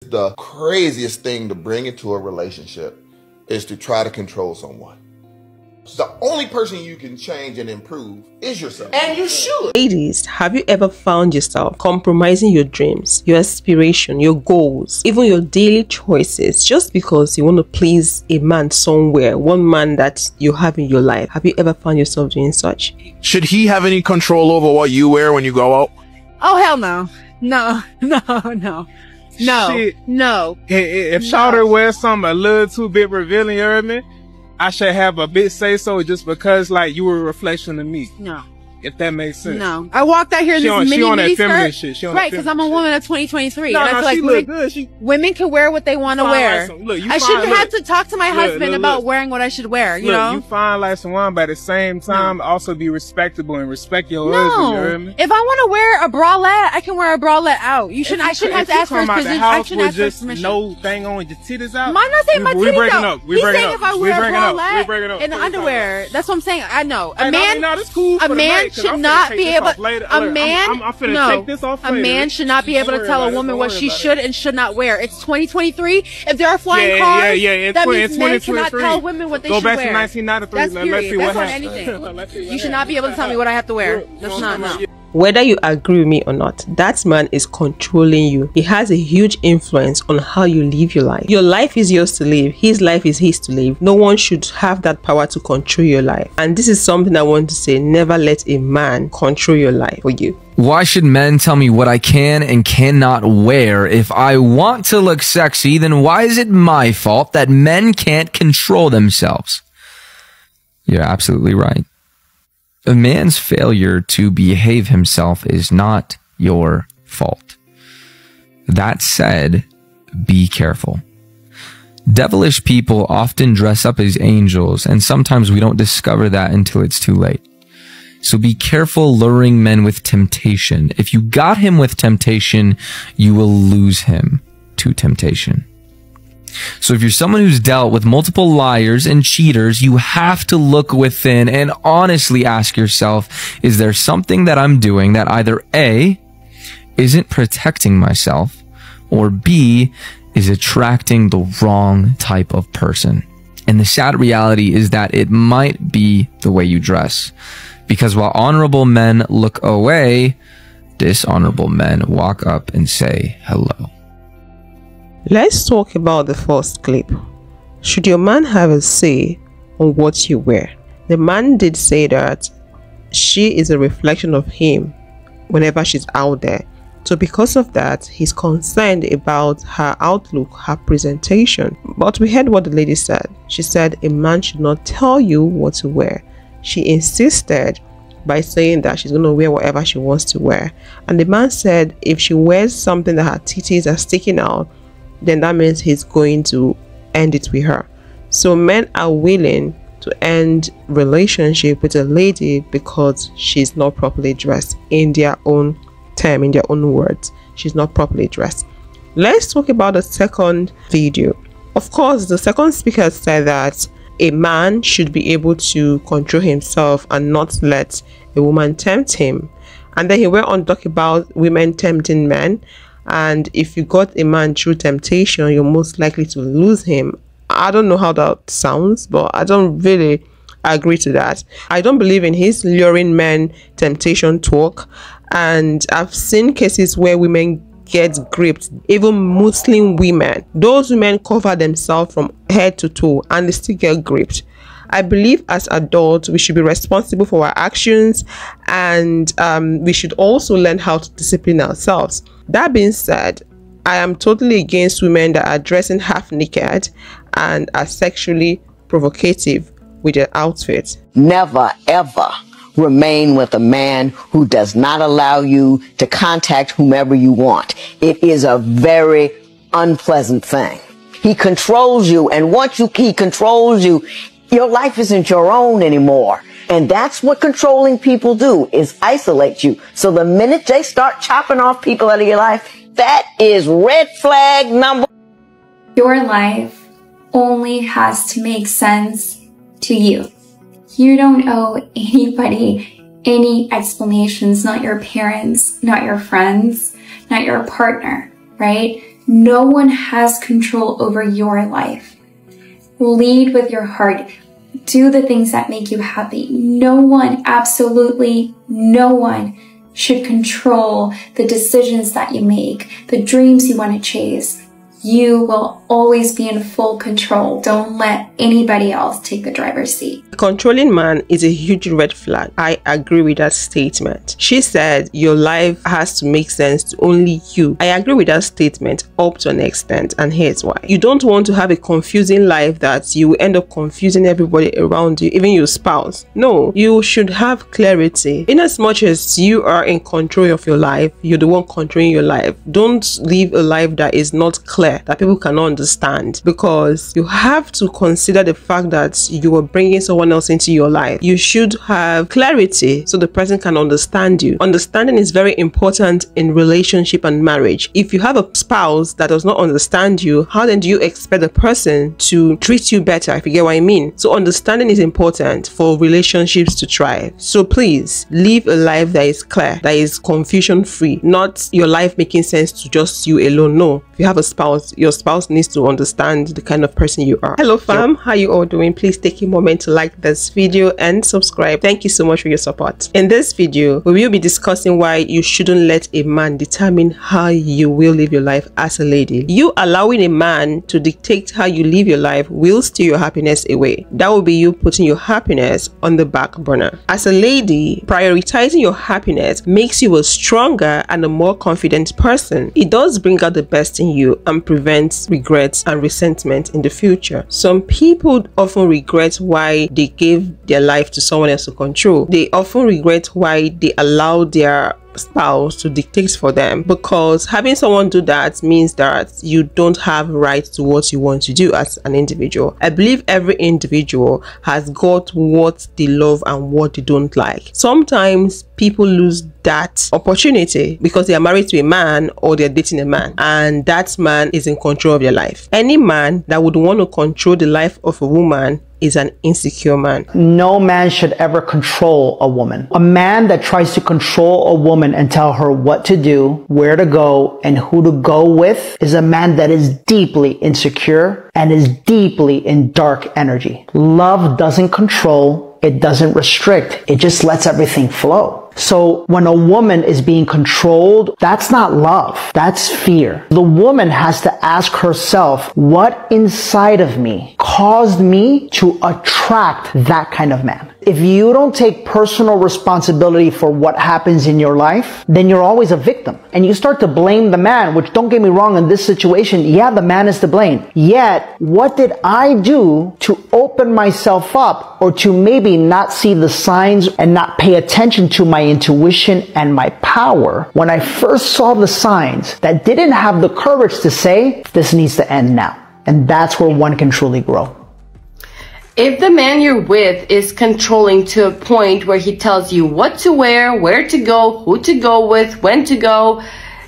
is the craziest thing to bring into a relationship, is to try to control someone. The only person you can change and improve is yourself. And you should. Ladies, have you ever found yourself compromising your dreams, your aspiration, your goals, even your daily choices, just because you want to please a man somewhere, one man that you have in your life? Have you ever found yourself doing such? Should he have any control over what you wear when you go out? Oh, hell no. No. Shit. No. If Shawty wears something a little too bit revealing, you heard me? I should have a bit say so just because, like, you were a reflection of me. No. If that makes sense. No. I walked out here in this mini feminine skirt. shit. Right, because I'm a woman of 2023. No, and I feel she like look good. women can wear what they want to wear. I shouldn't have to talk to my husband about wearing what I should wear, you know? You fine like someone, but at the same time, also be respectable and respect your husband, you heard me? If I want to wear a bralette, I can wear a bralette out. I shouldn't have to ask for his permission. I shouldn't ask for his permission. No thing on your titties out? I'm not saying my titties out. He's saying if I wear a bralette and underwear. That's what I'm saying. I know. A man should not be able. A man should not be able to tell a woman what she should and should not wear. It's 2023. If there are flying cars, that means men cannot tell women what they should wear. Go back to 1993. Let's see what happens. You should not be able to tell me what I have to wear. That's not no. Whether you agree with me or not, that man is controlling you. He has a huge influence on how you live your life. Your life is yours to live. His life is his to live. No one should have that power to control your life. And this is something I want to say. Never let a man control your life for you. Why should men tell me what I can and cannot wear? If I want to look sexy, then why is it my fault that men can't control themselves? You're absolutely right. A man's failure to behave himself is not your fault. That said, be careful. Devilish people often dress up as angels, and sometimes we don't discover that until it's too late. So be careful luring men with temptation. If you got him with temptation, you will lose him to temptation. So if you're someone who's dealt with multiple liars and cheaters, you have to look within and honestly ask yourself, is there something that I'm doing that either A, isn't protecting myself, or B, is attracting the wrong type of person? And the sad reality is that it might be the way you dress. Because while honorable men look away, dishonorable men walk up and say hello. Let's talk about the first clip. Should your man have a say on what you wear? The man did say that she is a reflection of him whenever she's out there. So because of that, he's concerned about her outlook, her presentation. But we heard what the lady said. She said a man should not tell you what to wear. She insisted by saying that she's going to wear whatever she wants to wear. And the man said if she wears something that her titties are sticking out, then that means he's going to end it with her. So men are willing to end relationship with a lady because she's not properly dressed. In their own term, in their own words, she's not properly dressed. Let's talk about the second video. Of course, the second speaker said that a man should be able to control himself and not let a woman tempt him. And then he went on to talk about women tempting men. And if you got a man through temptation, you're most likely to lose him. I don't know how that sounds, but I don't really agree to that. I don't believe in his luring men temptation talk. And I've seen cases where women get gripped, even Muslim women. Those women cover themselves from head to toe and they still get gripped. I believe as adults, we should be responsible for our actions, and we should also learn how to discipline ourselves. That being said, I am totally against women that are dressing half naked and are sexually provocative with their outfits. Never, ever remain with a man who does not allow you to contact whomever you want. It is a very unpleasant thing. He controls you, and once he controls you, your life isn't your own anymore. And that's what controlling people do, is isolate you. So the minute they start chopping off people out of your life, that is red flag number. Your life only has to make sense to you. You don't owe anybody any explanations, not your parents, not your friends, not your partner, right? No one has control over your life. Lead with your heart. Do the things that make you happy. No one, absolutely no one, should control the decisions that you make, the dreams you want to chase. You will always be in full control. Don't let anybody else take the driver's seat. A controlling man is a huge red flag. I agree with that statement. She said your life has to make sense to only you. I agree with that statement up to an extent, and here's why. You don't want to have a confusing life that you will end up confusing everybody around you, even your spouse. No, you should have clarity. In as much as you are in control of your life, you're the one controlling your life. Don't live a life that is not clear, that people cannot understand, because you have to consider the fact that you are bringing someone else into your life. You should have clarity so the person can understand you. Understanding is very important in relationship and marriage. If you have a spouse that does not understand you, how then do you expect the person to treat you better, if you get what I mean? So understanding is important for relationships to thrive. So please live a life that is clear, that is confusion free, not your life making sense to just you alone. No, if you have a spouse, your spouse needs to understand the kind of person you are. Hello fam, how you all doing? Please take a moment to like this video and subscribe. Thank you so much for your support. In this video, we will be discussing why you shouldn't let a man determine how you will live your life as a lady. You allowing a man to dictate how you live your life will steal your happiness away. That will be you putting your happiness on the back burner. As a lady, prioritizing your happiness makes you a stronger and a more confident person. It does bring out the best in you and prevents regrets and resentment in the future. Some people often regret why they gave their life to someone else to control. They often regret why they allowed their spouse to dictate for them, because having someone do that means that you don't have right to what you want to do as an individual. I believe every individual has got what they love and what they don't like. Sometimes people lose that opportunity because they are married to a man or they're dating a man, and that man is in control of their life. Any man that would want to control the life of a woman is an insecure man. No man should ever control a woman. A man that tries to control a woman and tell her what to do, where to go, and who to go with is a man that is deeply insecure and is deeply in dark energy. Love doesn't control, it doesn't restrict, it just lets everything flow. So when a woman is being controlled, that's not love, that's fear. The woman has to ask herself, what inside of me caused me to attract that kind of man? If you don't take personal responsibility for what happens in your life, then you're always a victim. And you start to blame the man, which, don't get me wrong, in this situation, yeah, the man is to blame. Yet, what did I do to open myself up, or to maybe not see the signs and not pay attention to my intuition and my power when I first saw the signs, that didn't have the courage to say, this needs to end now? And that's where one can truly grow. If the man you're with is controlling to a point where he tells you what to wear, where to go, who to go with, when to go,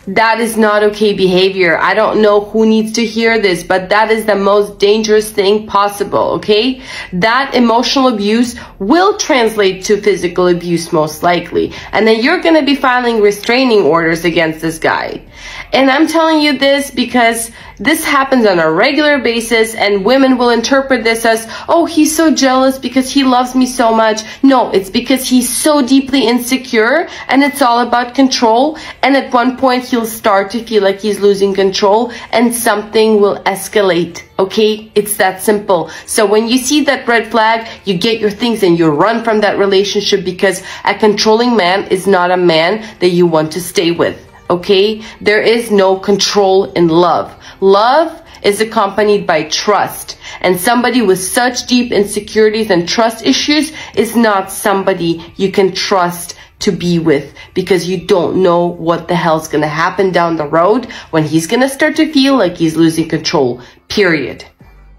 that is not okay behavior. I don't know who needs to hear this, but that is the most dangerous thing possible, okay? That emotional abuse will translate to physical abuse most likely. And then you're going to be filing restraining orders against this guy. And I'm telling you this because this happens on a regular basis, and women will interpret this as, oh, he's so jealous because he loves me so much. No, it's because he's so deeply insecure, and it's all about control. And at one point, he'll start to feel like he's losing control, and something will escalate. Okay, it's that simple. So when you see that red flag, you get your things and you run from that relationship, because a controlling man is not a man that you want to stay with. Okay, there is no control in love. Love is accompanied by trust, and somebody with such deep insecurities and trust issues is not somebody you can trust to be with, because you don't know what the hell's gonna happen down the road when he's gonna start to feel like he's losing control, period.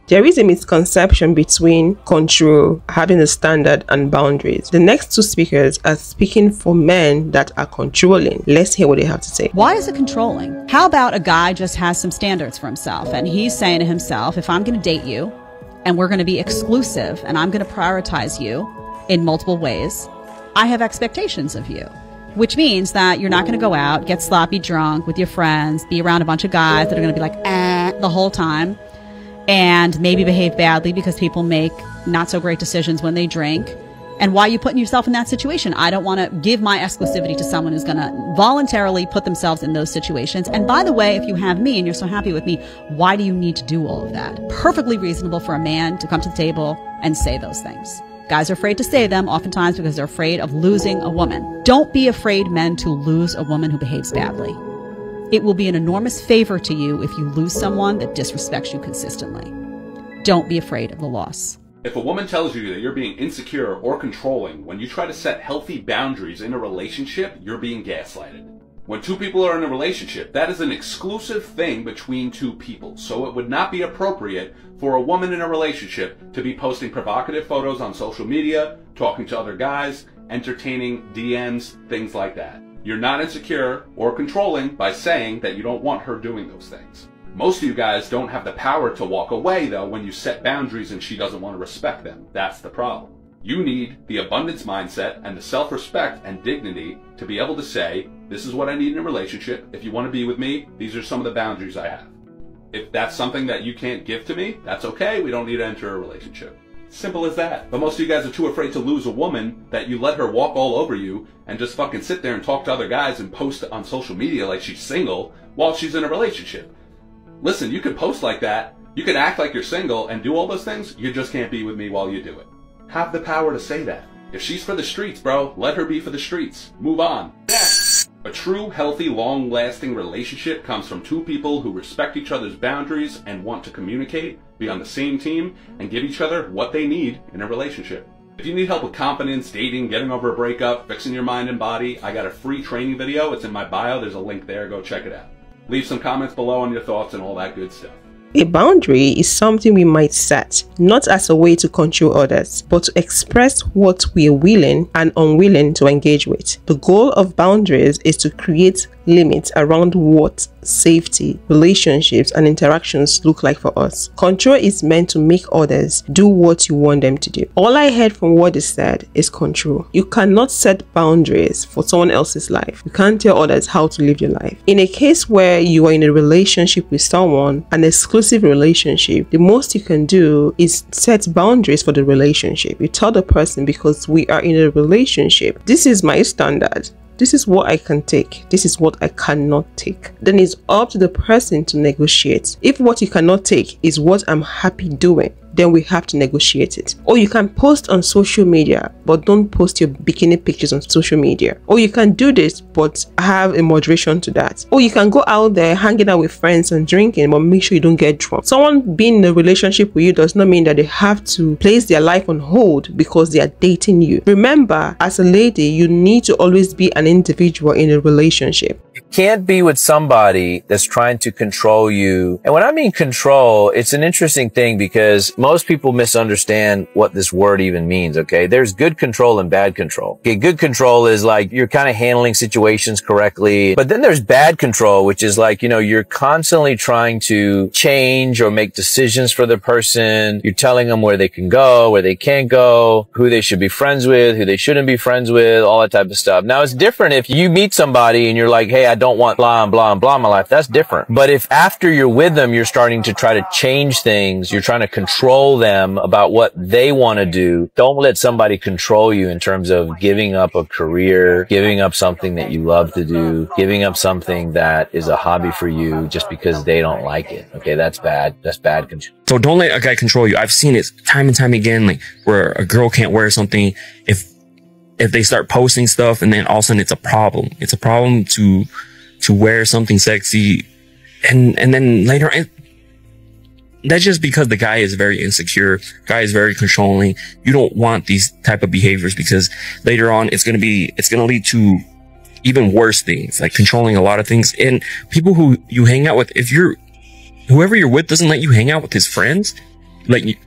There is a misconception between control, having a standard, and boundaries. The next two speakers are speaking for men that are controlling. Let's hear what they have to say. Why is it controlling? How about a guy just has some standards for himself, and he's saying to himself, if I'm going to date you and we're going to be exclusive and I'm going to prioritize you in multiple ways, I have expectations of you. which means that you're not going to go out, get sloppy drunk with your friends, be around a bunch of guys that are going to be like, the whole time, and maybe behave badly because people make not so great decisions when they drink. And why are you putting yourself in that situation? I don't want to give my exclusivity to someone who's going to voluntarily put themselves in those situations. And by the way, if you have me and you're so happy with me, why do you need to do all of that? Perfectly reasonable for a man to come to the table and say those things. Guys are afraid to say them, oftentimes because they're afraid of losing a woman. Don't be afraid, men, to lose a woman who behaves badly. It will be an enormous favor to you if you lose someone that disrespects you consistently. Don't be afraid of the loss. If a woman tells you that you're being insecure or controlling when you try to set healthy boundaries in a relationship, you're being gaslighted. When two people are in a relationship, that is an exclusive thing between two people, so it would not be appropriate for a woman in a relationship to be posting provocative photos on social media, talking to other guys, entertaining DMs, things like that. You're not insecure or controlling by saying that you don't want her doing those things. Most of you guys don't have the power to walk away, though, when you set boundaries and she doesn't want to respect them. That's the problem. You need the abundance mindset and the self-respect and dignity to be able to say, this is what I need in a relationship. If you want to be with me, these are some of the boundaries I have. If that's something that you can't give to me, that's okay. We don't need to enter a relationship. Simple as that. But most of you guys are too afraid to lose a woman that you let her walk all over you and just fucking sit there and talk to other guys and post on social media like she's single while she's in a relationship. Listen, you can post like that, you can act like you're single and do all those things, you just can't be with me while you do it. Have the power to say that. If she's for the streets, bro, let her be for the streets. Move on. Next. A true, healthy, long-lasting relationship comes from two people who respect each other's boundaries and want to communicate, be on the same team, and give each other what they need in a relationship. If you need help with confidence, dating, getting over a breakup, fixing your mind and body, I got a free training video. It's in my bio. There's a link there. Go check it out. Leave some comments below on your thoughts and all that good stuff. A boundary is something we might set, not as a way to control others, but to express what we are willing and unwilling to engage with. The goal of boundaries is to create limits around what safety, relationships, and interactions look like for us. Control is meant to make others do what you want them to do. All I heard from what is said is control. You cannot set boundaries for someone else's life. You can't tell others how to live your life. In a case where you are in a relationship with someone, an exclusive relationship, the most you can do is set boundaries for the relationship. You tell the person, because we are in a relationship, this is my standard. This is what I can take. This is what I cannot take. Then it's up to the person to negotiate. If what you cannot take is what I'm happy doing, then we have to negotiate it. Or you can post on social media, but don't post your bikini pictures on social media. Or you can do this, but have a moderation to that. Or you can go out there hanging out with friends and drinking, but make sure you don't get drunk. Someone being in a relationship with you does not mean that they have to place their life on hold because they are dating you. Remember, as a lady, you need to always be an individual in a relationship. You can't be with somebody that's trying to control you. And when I mean control, it's an interesting thing because most people misunderstand what this word even means, okay? There's good control and bad control. Okay, good control is like you're kind of handling situations correctly. But then there's bad control, which is like, you know, you're constantly trying to change or make decisions for the person. You're telling them where they can go, where they can't go, who they should be friends with, who they shouldn't be friends with, all that type of stuff. Now, it's different if you meet somebody and you're like, hey, I don't want blah and blah and blah in my life. That's different. But if after you're with them, you're starting to try to change things, you're trying to control them about what they want to do, don't let somebody control you in terms of giving up a career, giving up something that you love to do, giving up something that is a hobby for you just because they don't like it. Okay, that's bad. That's bad control. So don't let a guy control you. I've seen it time and time again, like where a girl can't wear something if they start posting stuff and then all of a sudden it's a problem. It's a problem to wear something sexy and then later on, that's just because the guy is very insecure, guy is very controlling. You don't want these type of behaviors because later on it's going to lead to even worse things, like controlling a lot of things. And people who you hang out with, whoever you're with doesn't let you hang out with his friends,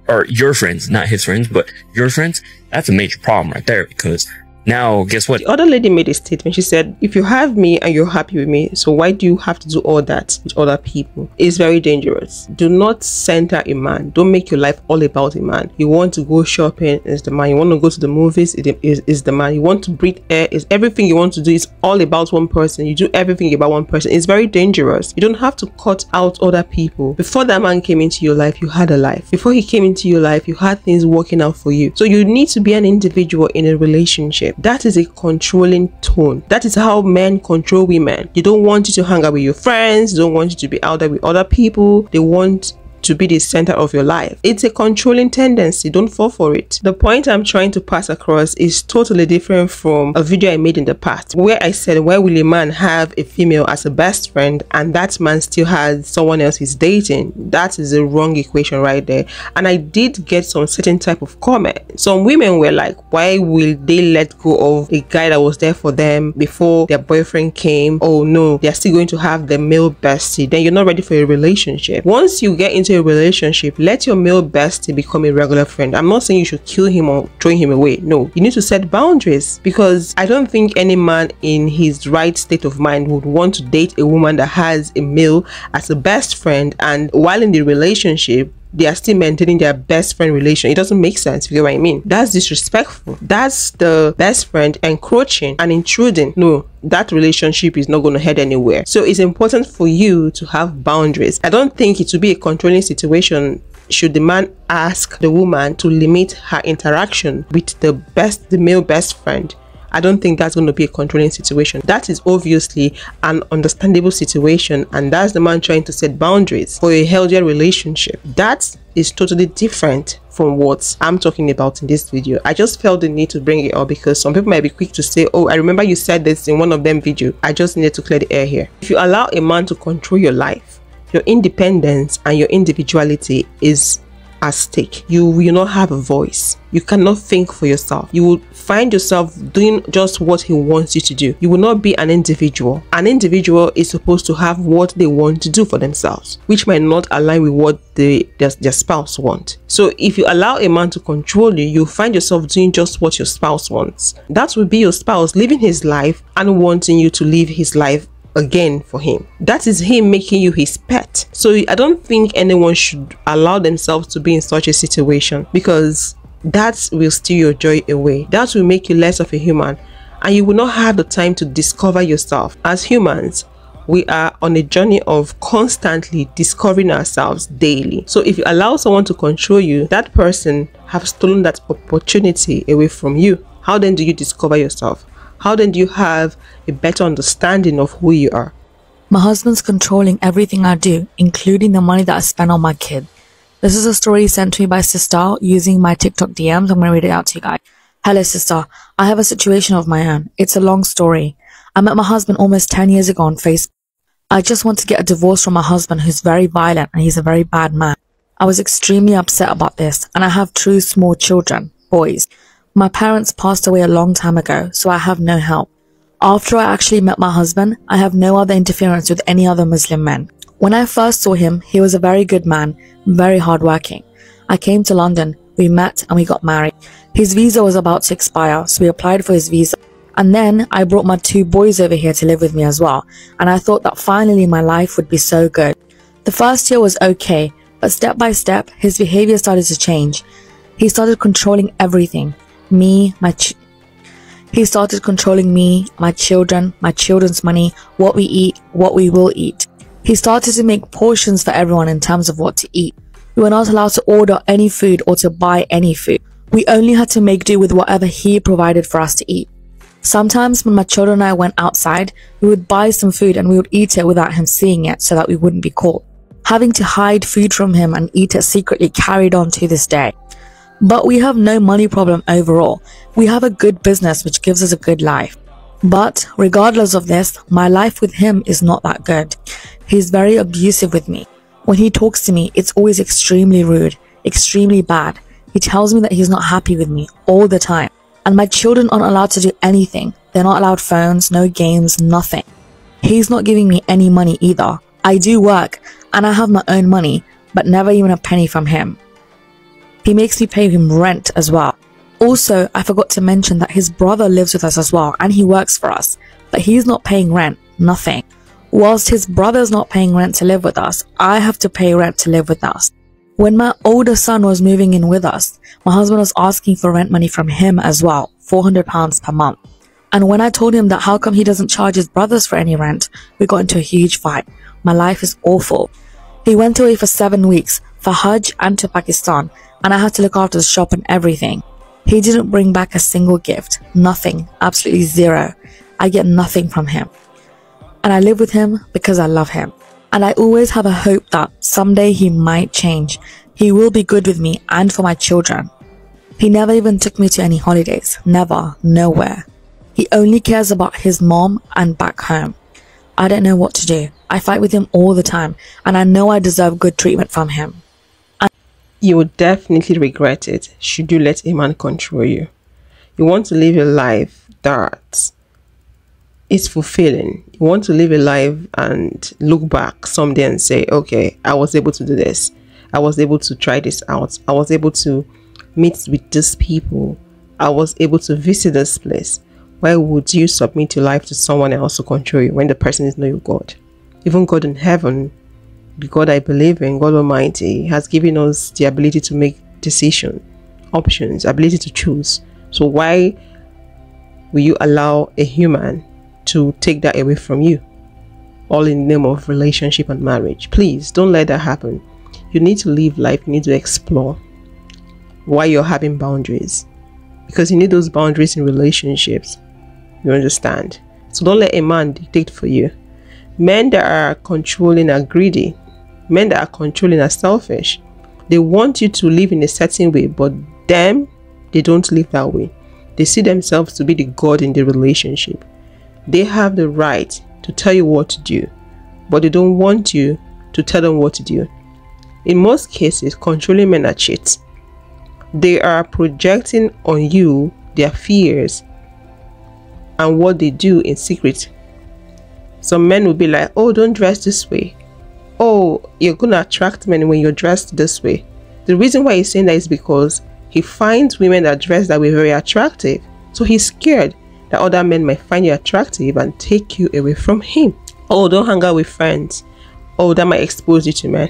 or your friends, not his friends, but your friends, that's a major problem right there because Now, guess what? The other lady made a statement. She said, if you have me and you're happy with me, so why do you have to do all that with other people? It's very dangerous. Do not center a man. Don't make your life all about a man. You want to go shopping, is the man. You want to go to the movies, is the man. You want to breathe air, is everything you want to do is all about one person. You do everything about one person. It's very dangerous. You don't have to cut out other people. Before that man came into your life, you had a life. Before he came into your life, you had things working out for you. So you need to be an individual in a relationship. That is a controlling tone. That is how men control women. They don't want you to hang out with your friends. They don't want you to be out there with other people. They want to be the center of your life. It's a controlling tendency. Don't fall for it. The point I'm trying to pass across is totally different from a video I made in the past where I said, why will a man have a female as a best friend and that man still has someone else he's dating? That is a wrong equation right there. And I did get some certain type of comment. Some women were like, why will they let go of a guy that was there for them before their boyfriend came? Oh no, they're still going to have the male bestie. Then you're not ready for a relationship. Once you get into a relationship, let your male bestie become a regular friend. I'm not saying you should kill him or throw him away. No, you need to set boundaries, because I don't think any man in his right state of mind would want to date a woman that has a male as a best friend, and while in the relationship they are still maintaining their best friend relation. It doesn't make sense, if you get what I mean. That's disrespectful. That's the best friend encroaching and intruding. No, that relationship is not going to head anywhere. So it's important for you to have boundaries. I don't think it would be a controlling situation should the man ask the woman to limit her interaction with the male best friend. I don't think that's going to be a controlling situation. That is obviously an understandable situation, and that's the man trying to set boundaries for a healthier relationship. That is totally different from what I'm talking about in this video. I just felt the need to bring it up because some people might be quick to say, oh, I remember you said this in one of them videos. I just needed to clear the air here. If you allow a man to control your life, your independence and your individuality is at stake. You will not have a voice. You cannot think for yourself. You will find yourself doing just what he wants you to do. You will not be an individual. An individual is supposed to have what they want to do for themselves, which might not align with what their spouse wants. So if you allow a man to control you, you'll find yourself doing just what your spouse wants. That will be your spouse living his life and wanting you to live his life again for him. That is him making you his pet. So I don't think anyone should allow themselves to be in such a situation, because that will steal your joy away. That will make you less of a human, and you will not have the time to discover yourself. As humans, we are on a journey of constantly discovering ourselves daily. So if you allow someone to control you, that person have stolen that opportunity away from you. How then do you discover yourself? How then do you have a better understanding of who you are? My husband's controlling everything I do, including the money that I spend on my kid. This is a story sent to me by sister using my TikTok DMs. I'm going to read it out to you guys. Hello sister, I have a situation of my own. It's a long story. I met my husband almost 10 years ago on Facebook. I just want to get a divorce from my husband, who's very violent and he's a very bad man. I was extremely upset about this, and I have two small children, boys. My parents passed away a long time ago, so I have no help. After I actually met my husband, I have no other interference with any other Muslim men. When I first saw him, he was a very good man, very hardworking. I came to London, we met and we got married. His visa was about to expire, so we applied for his visa. And then I brought my two boys over here to live with me as well, and I thought that finally my life would be so good. The first year was okay, but step by step, his behavior started to change. He started controlling everything. He started controlling me, my children, my children's money, what we eat, what we will eat. He started to make portions for everyone in terms of what to eat. We were not allowed to order any food or to buy any food. We only had to make do with whatever he provided for us to eat. Sometimes when my children and I went outside, we would buy some food and we would eat it without him seeing it so that we wouldn't be caught. Having to hide food from him and eat it secretly carried on to this day. But we have no money problem overall. We have a good business which gives us a good life. But regardless of this, my life with him is not that good. He's very abusive with me. When he talks to me, it's always extremely rude, extremely bad. He tells me that he's not happy with me all the time. And my children aren't allowed to do anything. They're not allowed phones, no games, nothing. He's not giving me any money either. I do work and I have my own money, but never even a penny from him. He makes me pay him rent as well. Also, I forgot to mention that his brother lives with us as well, and he works for us, but he's not paying rent, nothing. Whilst his brother's not paying rent to live with us, I have to pay rent to live with us. When my older son was moving in with us, my husband was asking for rent money from him as well, £400 per month. And when I told him that how come he doesn't charge his brothers for any rent, we got into a huge fight. My life is awful. He went away for 7 weeks, for Hajj and to Pakistan, and I had to look after the shop and everything. He didn't bring back a single gift. Nothing. Absolutely zero. I get nothing from him. And I live with him because I love him. And I always have a hope that someday he might change. He will be good with me and for my children. He never even took me to any holidays. Never. Nowhere. He only cares about his mom and back home. I don't know what to do. I fight with him all the time, and I know I deserve good treatment from him. You would definitely regret it should you let a man control you. You want to live a life that is fulfilling. You want to live a life and look back someday and say, okay, I was able to do this. I was able to try this out. I was able to meet with these people. I was able to visit this place. Why would you submit your life to someone else to control you when the person is not your God? Even God in heaven, the God I believe in, God Almighty, has given us the ability to make decisions, options, ability to choose. So why will you allow a human to take that away from you? All in the name of relationship and marriage. Please don't let that happen. You need to live life. You need to explore why you're having boundaries, because you need those boundaries in relationships. You understand? So don't let a man dictate for you. Men that are controlling are greedy. Men that are controlling are selfish. They want you to live in a certain way, but them, they don't live that way. They see themselves to be the God in the relationship. They have the right to tell you what to do, but they don't want you to tell them what to do. In most cases, controlling men are cheats. They are projecting on you their fears and what they do in secret. Some men will be like, oh, don't dress this way. Oh, you're going to attract men when you're dressed this way. The reason why he's saying that is because he finds women that dress that way very attractive. So he's scared that other men might find you attractive and take you away from him. Oh, don't hang out with friends. Oh, that might expose you to men.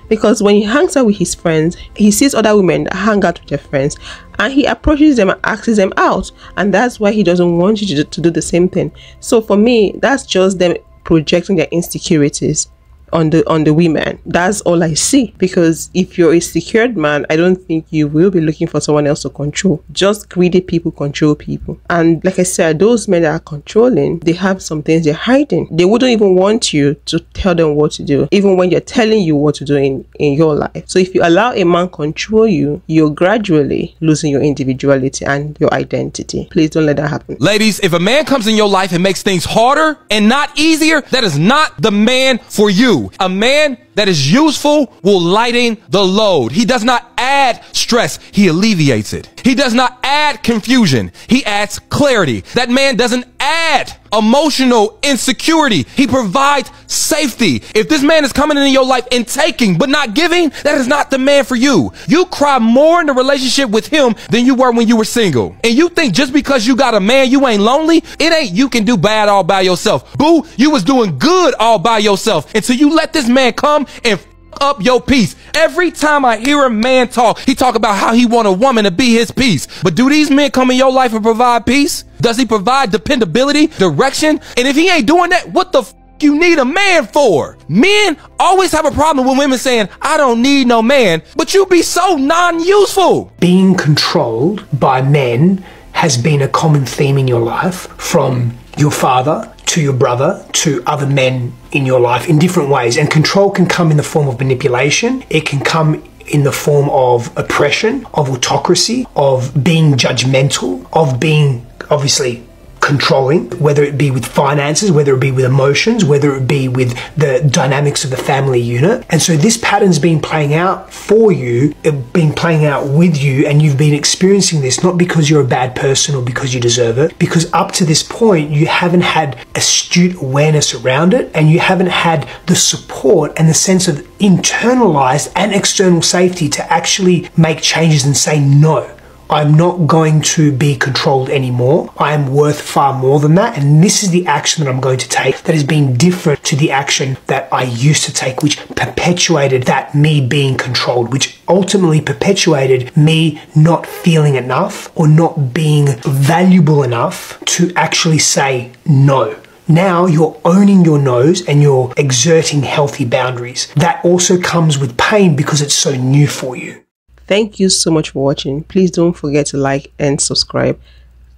Because when he hangs out with his friends, he sees other women that hang out with their friends and he approaches them and asks them out. And that's why he doesn't want you to do the same thing. So for me, that's just them projecting their insecurities on the women. That's all I see. Because if you're a secured man, I don't think you will be looking for someone else to control. Just greedy people control people. And like I said, those men that are controlling, they have some things they're hiding. They wouldn't even want you to tell them what to do, even when they're telling you what to do in your life. So if you allow a man control you, you're gradually losing your individuality and your identity. Please don't let that happen. Ladies, if a man comes in your life and makes things harder and not easier, that is not the man for you. A man that is useful will lighten the load. He does not add stress, he alleviates it. He does not add confusion, he adds clarity. That man doesn't add emotional insecurity, he provides safety. If this man is coming into your life and taking but not giving, that is not the man for you. You cry more in the relationship with him than you were when you were single. And you think just because you got a man you ain't lonely? It ain't you can do bad all by yourself. Boo, you was doing good all by yourself until you let this man come and up your peace. Every time I hear a man talk, he talk about how he want a woman to be his peace. But do these men come in your life and provide peace? Does he provide dependability, direction? And if he ain't doing that, what the f you need a man for? Men always have a problem with women saying, I don't need no man, but you be so non-useful. Being controlled by men has been a common theme in your life, from your father to your brother to other men in your life in different ways. And control can come in the form of manipulation. It can come in the form of oppression, of autocracy, of being judgmental, of being obviously controlling, whether it be with finances, whether it be with emotions, whether it be with the dynamics of the family unit. And so this pattern's been playing out for you, been playing out with you, and you've been experiencing this not because you're a bad person or because you deserve it, because up to this point you haven't had astute awareness around it, and you haven't had the support and the sense of internalized and external safety to actually make changes and say no. I'm not going to be controlled anymore. I am worth far more than that. And this is the action that I'm going to take that has been different to the action that I used to take, which perpetuated that me being controlled, which ultimately perpetuated me not feeling enough or not being valuable enough to actually say no. Now you're owning your no's and you're exerting healthy boundaries. That also comes with pain because it's so new for you. Thank you so much for watching. Please don't forget to like and subscribe.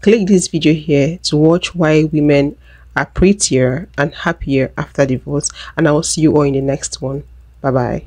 Click this video here to watch why women are prettier and happier after divorce, and I will see you all in the next one. Bye bye.